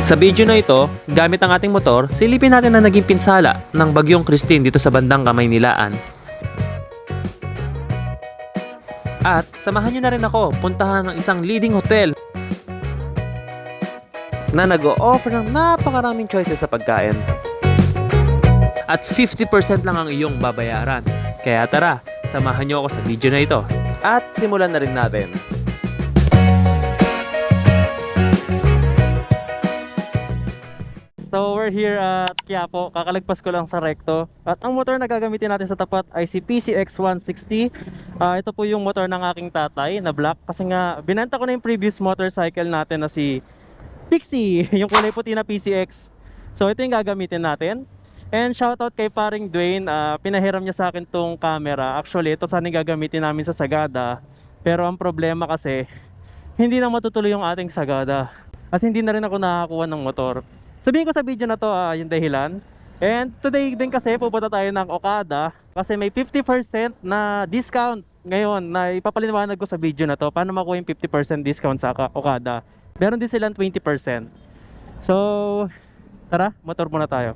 Sa video na ito, gamit ang ating motor, silipin natin na naging pinsala ng bagyong Christine dito sa bandang Kamaynilaan. At samahan nyo na rin ako puntahan ng isang leading hotel na nag-o-offer ng napakaraming choices sa pagkain. At 50% lang ang iyong babayaran. Kaya tara, samahan nyo ako sa video na ito. At simulan na rin natin. So we're here at Quiapo, kakalagpas ko lang sa Recto. At ang motor na gagamitin natin sa tapat ay si PCX 160. Ito po yung motor ng aking tatay na black. Kasi nga, binenta ko na yung previous motorcycle natin na si Pixie, yung kulay puti na PCX. So ito yung gagamitin natin. And shoutout kay paring Dwayne, pinahiram niya sa akin tong camera. Actually, ito sana yung gagamitin namin sa Sagada. Pero ang problema kasi, hindi na matutuloy yung ating Sagada. At hindi na rin ako nakakuha ng motor. Sabihin ko sa video na to yung dahilan. And today din kasi pupunta tayo ng Okada kasi may 50% na discount ngayon na ipapaliwanag ko sa video na to. Paano makuha yung 50% discount sa Okada? Meron din silang 20%. So, tara, motor muna tayo.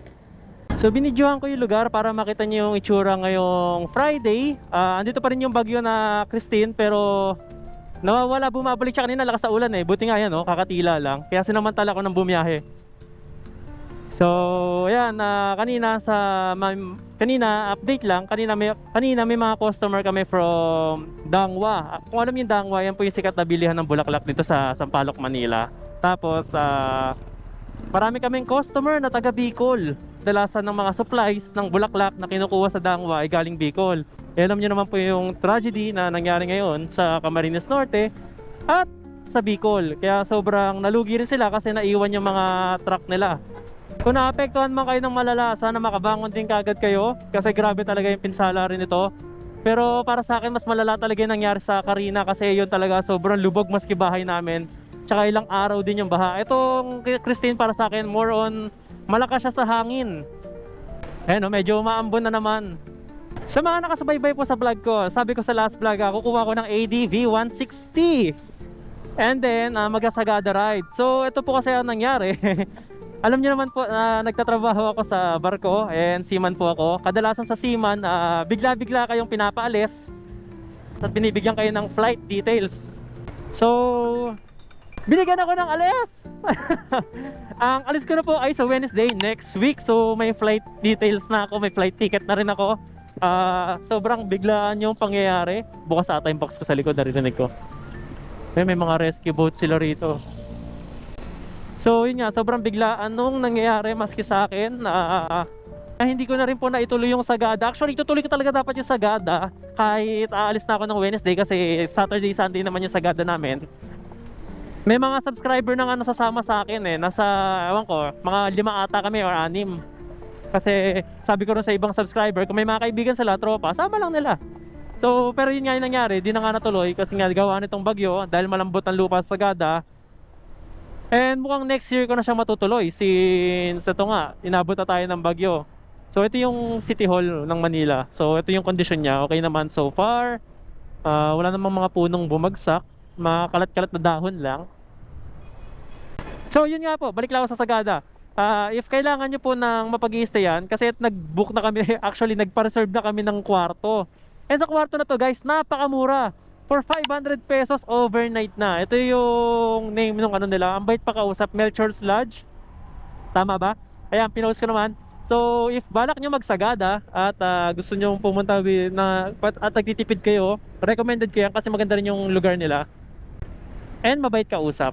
So, binidyohan ko yung lugar para makita nyo yung itsura ngayong Friday. Andito pa rin yung bagyo na Christine pero nawawala, bumabalik siya kanina, lakas sa ulan eh. Buti nga yan, kakatila lang. Kaya sinamantala ko ng bumiyahe. So, ayan, kanina update lang, kanina may mga customer kami from Dangwa. Kung alam yung Dangwa, yan po yung sikat na bilihan ng bulaklak dito sa Sampaloc, Manila. Tapos, marami kaming customer na taga Bicol. Dalasan ng mga supplies ng bulaklak na kinukuha sa Dangwa ay galing Bicol. Alam nyo naman po yung tragedy na nangyari ngayon sa Camarines Norte at sa Bicol. Kaya sobrang nalugi rin sila kasi naiwan yung mga truck nila. Kung naapektuhan man kayo ng malala, sana makabangon din kagad kayo kasi grabe talaga yung pinsala rin ito. Pero para sa akin mas malala talaga yung nangyari sa Carina kasi yun talaga sobrang lubog maski bahay namin. Tsaka ilang araw din yung baha. Itong Christine para sa akin more on malakas siya sa hangin. Medyo umaambon na naman. Sa mga nakasubaybay po sa vlog ko, sabi ko sa last vlog, kukuha ko ng ADV 160 and then mag-Sagada ride. So ito po kasi ang nangyari. Alam niyo naman po, nagtatrabaho ako sa barko and seaman po ako. Kadalasan sa seaman, bigla-bigla kayong pinapaalis at binibigyan kayo ng flight details. So, binigyan ako ng alis! Ang alis ko na po ay sa Wednesday next week. So, may flight details na ako, may flight ticket na rin ako. Sobrang biglaan yung pangyayari. Bukas ata yung box ko sa likod, narinig ko. May mga rescue boat sila rito. So yun nga, sobrang biglaan nung nangyayari maski sa akin na hindi ko na rin po naituloy yung Sagada. Actually, itutuloy ko talaga dapat yung Sagada kahit aalis na ako ng Wednesday kasi Saturday, Sunday naman yung Sagada namin. May mga subscriber na sasama sa akin nasa, ewan ko, mga 5 ata kami or 6. Kasi sabi ko rin sa ibang subscriber, kung may mga kaibigan sila, tropa, sama lang nila. So, pero yun nga yung nangyari, di na nga natuloy kasi nga gawa nitong bagyo dahil malambot ang lupa sa Sagada. And mukhang next year ko na siya matutuloy since ito nga, inabot na tayo ng bagyo. So ito yung City Hall ng Manila. So ito yung condition niya, okay naman so far. Wala namang mga punong bumagsak, mga kalat-kalat na dahon lang. So yun nga po, balik lang ako sa Sagada. If kailangan nyo po ng mapag-i-stayan, kasi nag-book na kami, actually nagpa-reserve na kami ng kwarto. And sa kwarto na to guys, napakamura. For 500 pesos overnight na. Ito yung name ng nila. Ang bait pa kausap, Melchor's Lodge. Tama ba? Ayan, pinost ko naman. So, if balak nyo magsagada at gusto nyo pumunta at nagtitipid kayo, recommended ko yan kasi maganda rin yung lugar nila. And mabait kausap.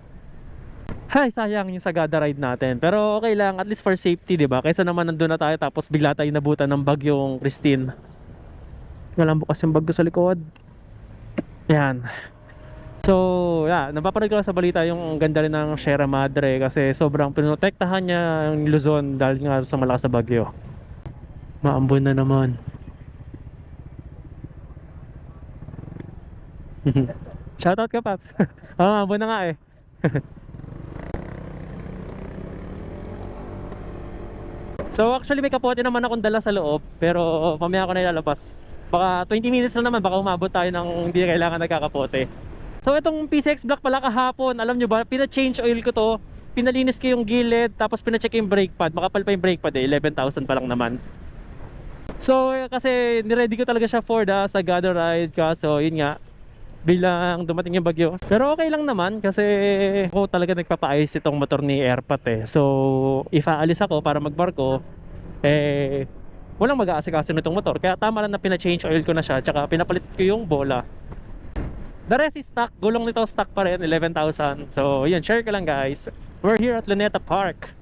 Hay, sayang yung Sagada ride natin. Pero okay lang, at least for safety, diba? Kaysa naman nandun na tayo tapos bigla tayo nabutan ng bagyong Christine. Walang bukas yung bagyo sa likod. Yan. So, napapanood ko lang sa balita yung ganda rin ng Sierra Madre kasi sobrang pinotektahan niya yung Luzon dahil nga sa malakas na bagyo. Maambon na naman. Shoutout ka, Paps. Maambon na nga eh. So, actually may kapote naman akong dala sa loob pero mamaya ko na ilalabas. Baka 20 minutes lang naman, baka umabot tayo ng hindi kailangan nagkakapote. So itong PCX Black pala kahapon, alam nyo ba, pina-change oil ko to pinalinis ko yung gilid, tapos pinacheck yung brake pad. Makapal pa yung brake pad eh, 11,000 pa lang naman. So kasi niready ko talaga siya for the Sagada ride, kaso yun nga, bilang dumating yung bagyo. Pero okay lang naman kasi ako talaga nagpapaayos itong motor ni Airpat eh. So if aalis ako para magbarko, eh walang mag-aasikaso nitong motor. Kaya tama lang na pina-change oil ko na siya, tsaka pinapalit ko yung bola. The rest is stock, gulong nito stock pa rin, 11,000. So yun, share ko lang guys. We're here at Luneta Park.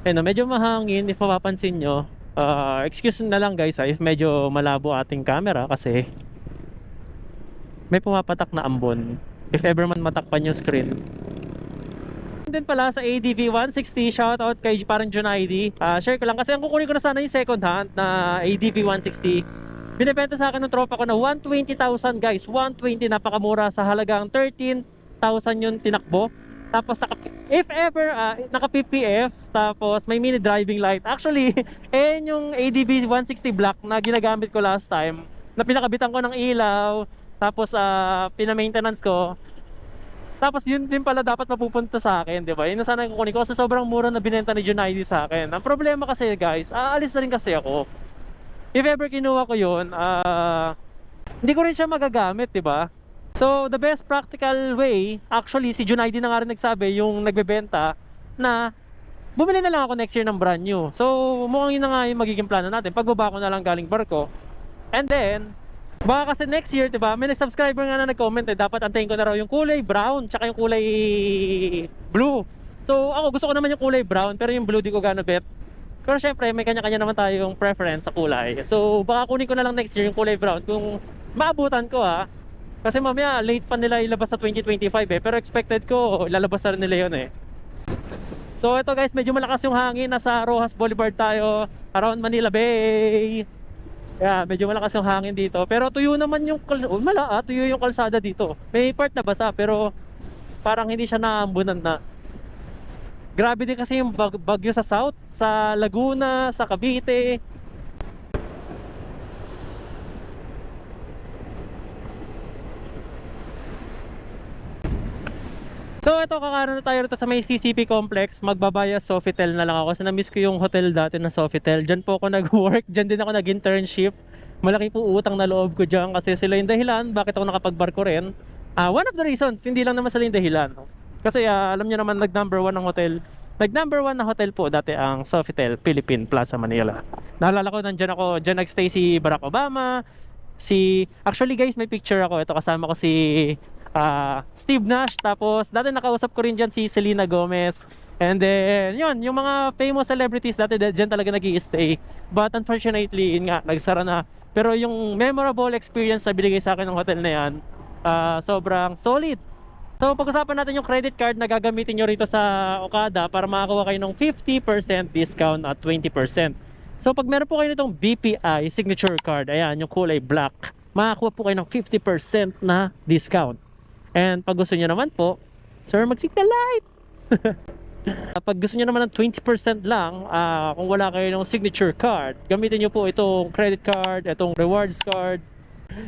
Ayun, medyo mahangin if mapapansin nyo. Excuse na lang guys if medyo malabo ating camera kasi may pumapatak na ambon. If ever man matakpan yung screen. Din pala sa ADV 160, shoutout kay parang Junaidi. Share ko lang kasi ang kukunin ko na sana yung second hand na ADV 160. Binibenta sa akin ng tropa ko na 120,000 guys. 120, napakamura, sa halagang 13,000 yung tinakbo. Tapos if ever naka PPF, tapos may mini driving light. Actually, yung ADV 160 black na ginagamit ko last time, na pinakabitan ko ng ilaw, tapos pina-maintenance ko. Tapos yun din pala dapat mapupunta sa akin, di ba? Yun na sana kukunin ko kasi sobrang mura na binenta ni Junaidi sa akin. Ang problema kasi guys, aalis na rin kasi ako. If ever kinuha ko yun, hindi ko rin siya magagamit, di ba? So the best practical way, actually si Junaidi na nga rin nagsabi, yung nagbebenta, na bumili na lang ako next year ng brand new. So mukhang yun na nga yung magiging plano natin, pagbaba ko na lang galing barko. And then baka kasi next year, diba, may subscriber nga na nag-comment eh, dapat antayin ko na raw yung kulay brown tsaka yung kulay blue. So ako gusto ko naman yung kulay brown, pero yung blue di ko gano bet. Pero syempre may kanya-kanya naman tayong preference sa kulay. So baka kunin ko na lang next year yung kulay brown kung maabutan ko ha. Kasi mamaya late pa nila ilabas sa 2025 eh, pero expected ko ilalabas na rin nila yun eh. So ito guys, medyo malakas yung hangin. Nasa Rojas Boulevard tayo, around Manila Bay. Yeah, medyo malakas yung hangin dito. Pero tuyo naman yung tuyo yung kalsada dito. May part na basa pero parang hindi siya naambunan na. Grabe din kasi yung bagyo sa south, sa Laguna, sa Cavite. So ito, kakaroon na tayo rito sa may CCP complex. Magbabayas Sofitel na lang ako kasi na-miss ko yung hotel dati na Sofitel. Diyan po ako nag-work, diyan din ako nag-internship. Malaki po utang na loob ko diyan kasi sila yung dahilan bakit ako nakapagbarko rin. One of the reasons, hindi lang naman sila yung dahilan. Kasi alam niyo naman, nag-number 1 ng hotel. Nag-number 1 na hotel po dati ang Sofitel Philippine Plaza Manila. Naalala ko, diyan nagstay si Barack Obama. Actually guys, may picture ako. Ito, kasama ko si Steve Nash. Tapos dati nakausap ko rin dyan si Selena Gomez. And then yun, yung mga famous celebrities dati dyan talaga nag-i-stay. But unfortunately, yun nga, nagsara na. Pero yung memorable experience na binigay sa akin ng hotel na yan, sobrang solid. So pag-usapan natin yung credit card na gagamitin nyo rito sa Okada para makakuha kayo ng 50% discount at 20%. So pag meron po kayo nitong BPI signature card, ayan yung kulay black, makakuha po kayo ng 50% na discount. And pag gusto nyo naman po, sir, mag-signal light. Pag gusto nyo naman ng 20% lang, kung wala kayo ng signature card, gamitin nyo po itong credit card, itong rewards card.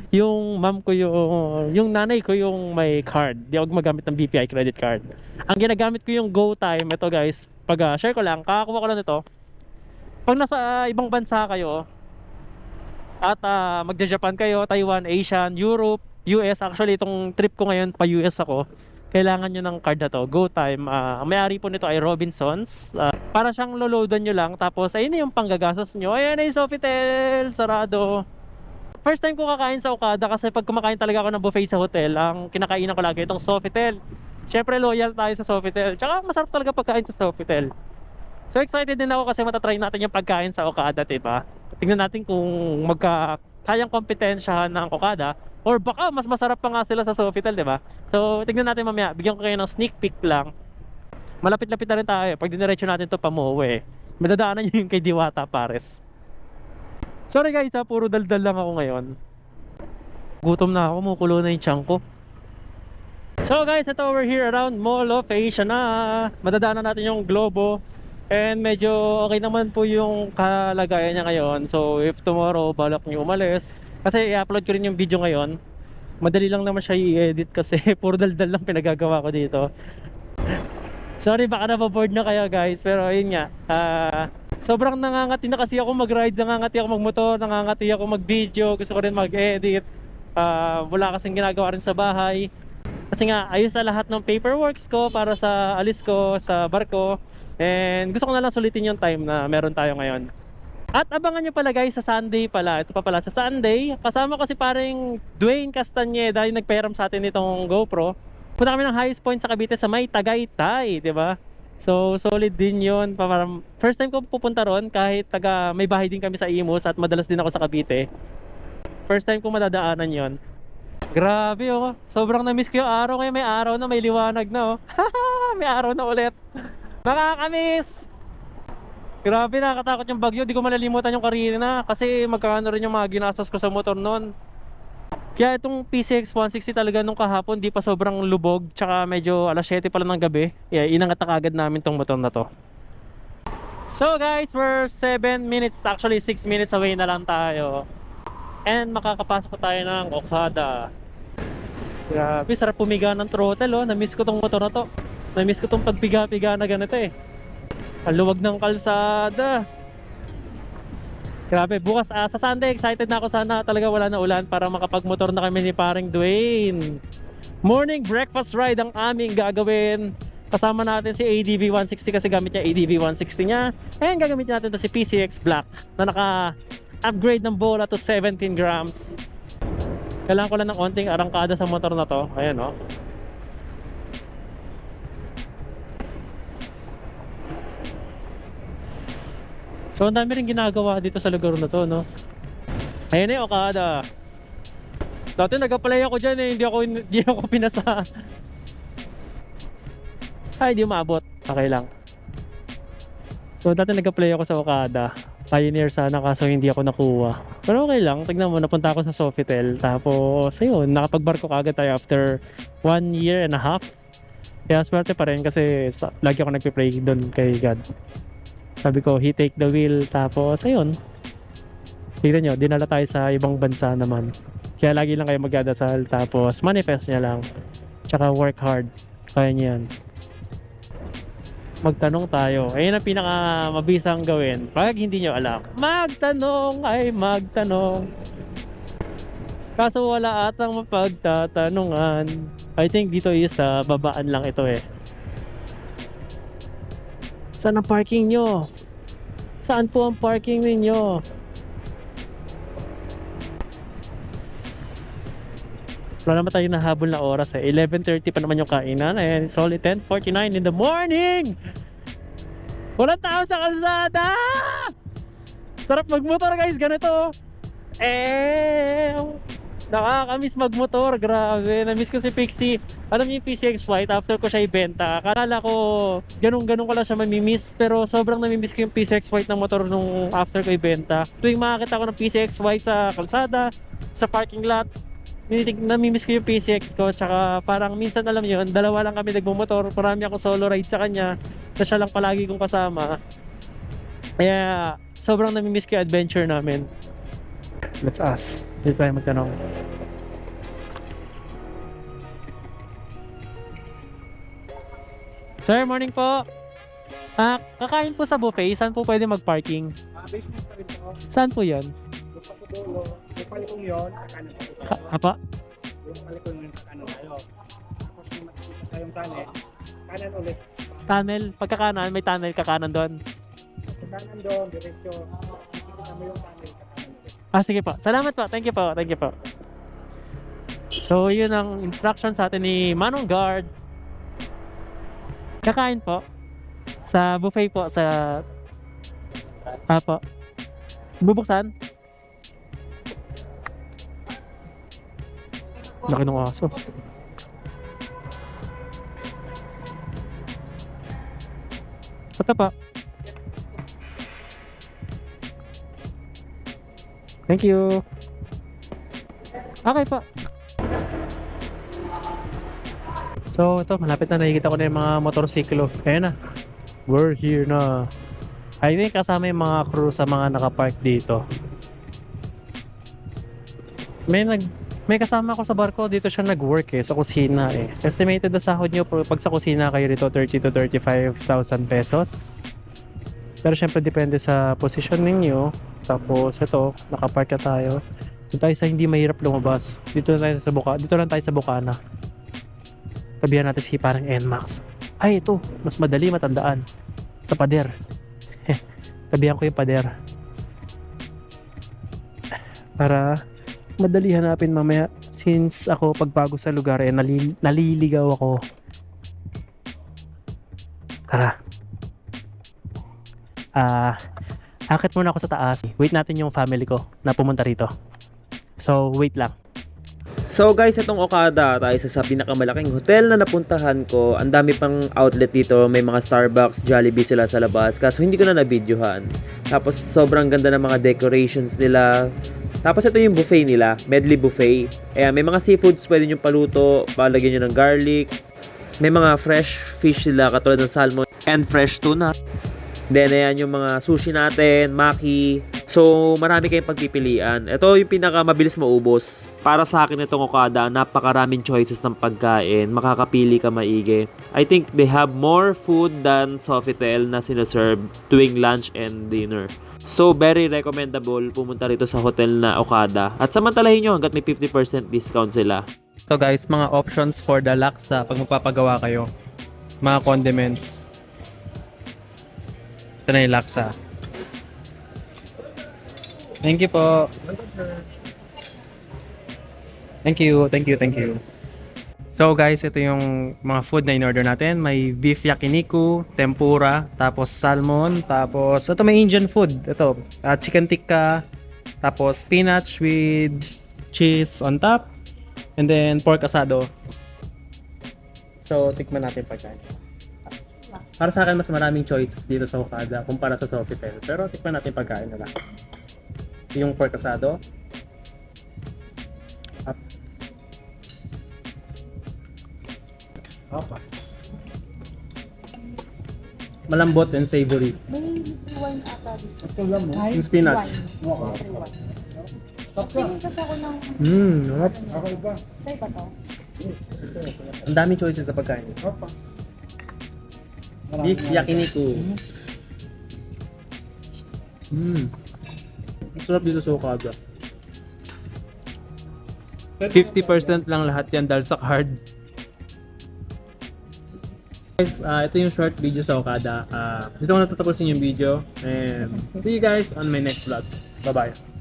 Yung mom ko yung nanay ko yung may card. Di ako gumagamit ng BPI credit card. Ang ginagamit ko yung GoTime. Ito guys, pag share ko lang, kakakuha ko lang ito. Pag nasa ibang bansa kayo at magja-Japan kayo, Taiwan, Asian, Europe, US, actually itong trip ko ngayon pa US ako, kailangan nyo ng card na to, GoTime. Ang may-ari po nito ay Robinsons. Para siyang loloadan nyo lang, tapos ayun na yung panggagastos nyo. Ayan na yung Sofitel, sarado. First time ko kakain sa Okada kasi pag kumakain talaga ako ng buffet sa hotel, ang kinakainan ko lagi itong Sofitel. Syempre loyal tayo sa Sofitel. Tsaka masarap talaga pagkain sa Sofitel. So excited din ako kasi matatry natin yung pagkain sa Okada, diba? Tingnan natin kung kayang kompetensyahan ng Okada, or baka mas masarap pa nga sila sa Sofitel, diba? So tingnan natin mamaya. Bigyan ko kayo ng sneak peek lang. Malapit-lapit na rin tayo. Pag diniretso natin to pamuwi, madadaanan nyo yung kay Diwata Pares. Sorry guys puro daldal lang ako ngayon. Gutom na ako, kumukulo na yung tiyan ko. So guys, ito over here around Mall of Asia na. Madadaanan natin yung Globo. And medyo okay naman po yung kalagayan niya ngayon. So if tomorrow balak nyo umalis, kasi i-upload ko rin yung video ngayon. Madali lang naman siya i-edit kasi puro daldal lang pinagagawa ko dito. Sorry, baka napaboard na kayo guys, pero ayun nga. Sobrang nangangati na kasi ako mag-ride, nangangati ako magmotor, nangangati ako mag-video, gusto ko rin mag-edit. Wala kasing ginagawa rin sa bahay. Kasi nga, ayos na lahat ng paperworks ko para sa alis ko sa barko. And gusto ko na lang sulitin yung time na meron tayo ngayon. At abangan nyo pala guys sa Sunday pala. Ito pa pala sa Sunday. Kasama ko si paring Dwayne Castañeda yung nagpairam sa atin nitong GoPro. Punta kami ng highest point sa Cavite sa may Tagaytay, 'di ba? So solid din 'yon. First time ko pupunta ron kahit may bahay din kami sa Imus at madalas din ako sa Cavite. First time ko madadaanan 'yon. Grabe oh. Sobrang na-miss ko yung araw ngayon. May araw na, may liwanag na oh. May araw na ulit. Nakakamiss. Grabe, nakakatakot yung bagyo. Di ko malalimutan yung Karina kasi magkano rin yung mga ginastos ko sa motor noon. Kaya itong PCX 160 talaga nung kahapon di pa sobrang lubog, tsaka medyo alas 7 pa lang ng gabi. Inangat na kagad namin tong motor na to. So guys, we're 7 minutes, actually 6 minutes away na lang tayo. And makakapasok tayo ng Okada. Grabe, sarap pumiga ng throttle oh. Na-miss ko tong motor na to. Na-miss ko tong pagpiga-piga na ganito eh. Ang luwag ng kalsada. Grabe, bukas sa Sunday excited na ako, sana talaga wala na ulan para makapagmotor na kami ni paring Dwayne. Morning breakfast ride ang aming gagawin. Kasama natin si ADV 160 kasi gamit niya ADV 160 niya. And gagamit natin to si PCX Black na naka-upgrade ng bola to 17 grams. Kailangan ko lang ng konting arangkada sa motor na to. Ayan oh. So, ang dami rin ginagawa dito sa lugar na to, no? Ayan eh, Okada. Dati nag-apply ako dyan eh, hindi ako pinasa. Ay, di maabot. Okay lang. So, dati nag-apply ako sa Okada. Pioneer sana kaso hindi ako nakuha. Pero okay lang, tignan mo, napunta ako sa Sofitel. Tapos, ayun, nakapagbarko kagad tayo after 1 year and a half. Kaya swerte pa rin kasi lagi ako nagpipray doon kay God. Sabi ko, he take the wheel. Tapos, ayun. Tignan nyo, dinala tayo sa ibang bansa naman. Kaya lagi lang kayo magdadasal. Tapos, manifest nyo lang. Tsaka work hard. Kaya nyo yan. Magtanong tayo. Ayun ang pinakamabisang gawin. Pag hindi nyo alam, magtanong ay magtanong. Kaso wala atang mapagtatanungan. I think dito is babaan lang ito eh. Saan ang parking nyo? Saan po ang parking ninyo? Wala naman tayo nahabol na oras eh. 11:30 pa naman yung kainan. And it's only 10:49 in the morning! Walang tao sa kalsada! Sarap magmotor guys, ganito. Nakakamiss magmotor, grabe. Na-miss ko si Pixie. Alam niyo yung PCX White, after ko siya ibenta, akala ko ganun-ganun ko lang siya mamimiss. Pero sobrang namimiss ko yung PCX White ng motor nung after ko ibenta. Tuwing makakita ko ng PCX White sa kalsada, sa parking lot, namimiss ko yung PCX ko. Tsaka parang minsan alam niyo, dalawa lang kami nagmumotor. Marami ako solo ride sa kanya, na siya lang palagi kong kasama. Kaya sobrang namimiss ko yung adventure namin. Let's ask. Dito tayo magtanong. Sir, morning po. Kakain po sa buffet. Saan po pwede mag-parking? Basement pa rin po. Saan po yun? Yung patudulo, yung palikong yun, kakanan tayo. Apa? Yung palikong yun, kakanan tayo. Tapos yung makikita tayong tunnel, kanan ulit. Tunnel. Pagkakanan, may tunnel kakanan doon. Kanan doon, diretso. Makikita mo yung tunnel, kakanan ulit. Sige po. Salamat po. Thank you po. Thank you po. So, yun ang instruction sa atin ni Manong Guard. Kakain po. Sa buffet po. Sa... Apo. Bubuksan? Laki ng aso. Ito pa. Thank you. Okay po. So ito, malapit na, nakikita ko na yung mga motorsiklo. Ayan na. We're here na. I think kasama yung mga crew sa mga nakapark dito. May May kasama ako sa barko, dito siya nag-work sa kusina Estimated na sahod nyo pag sa kusina kayo dito 30 to 35,000 pesos. Pero syempre depende sa position ninyo. Tapos ito, nakapark na tayo. Dito tayo sa hindi mahirap lumabas. Dito lang tayo sa Bukana. Tabihan natin si parang NMAX. Ay, ito, mas madali matandaan. Sa pader. Tabihan ko yung pader. Para madali hanapin mamaya, since ako pagbago sa lugar naliligaw ako. Tara. Akit muna ako sa taas. Wait natin yung family ko na pumunta rito. So, wait lang. So guys, itong Okada, tayo sa pinakamalaking hotel na napuntahan ko. Ang dami pang outlet dito, may mga Starbucks, Jollibee sila sa labas. Kaso hindi ko na na-videohan. Tapos sobrang ganda ng mga decorations nila. Tapos ito yung buffet nila, medley buffet. Ayan, may mga seafoods pwede nyo paluto, palagyan nyo ng garlic. May mga fresh fish sila katulad ng salmon and fresh tuna. Then ayan yung mga sushi natin, maki. So marami kayong pagpipilian. Ito yung pinakamabilis maubos. Para sa akin itong Okada, napakaraming choices ng pagkain. Makakapili ka maigi. I think they have more food than Sofitel na sinaserve tuwing lunch and dinner. So, very recommendable pumunta rito sa hotel na Okada. At samantalahin nyo hanggat may 50% discount sila. So guys, mga options for the laksa pag magpapagawa kayo. Mga condiments. Ito na yung laksa. Thank you po. Thank you. So guys, ito yung mga food na in-order natin. May beef yakiniku, tempura, tapos salmon, tapos ito may Indian food. Ito, chicken tikka, tapos spinach with cheese on top, and then pork asado. So, tikman natin pagkain. Para sa akin, mas maraming choices dito sa Okada kumpara sa Sofitel. Pero tikman natin pagkain nila. Yung pork asado. Up. Malambot and savory. May liquid wine ata dito. Ito lang mo. Yung spinach. Oo. Liquid wine. Tingin kasi ako ng... Sarap. Ako iba. Sa'yo ba to? Ang daming choices sa pagkain. Opa. Beef yakiniku. Ang sarap dito sa Okada. 50% lang lahat yan dahil sa card. Guys, ito yung short video sa Okada. Dito ko natatapusin yung video. And see you guys on my next vlog. Bye-bye.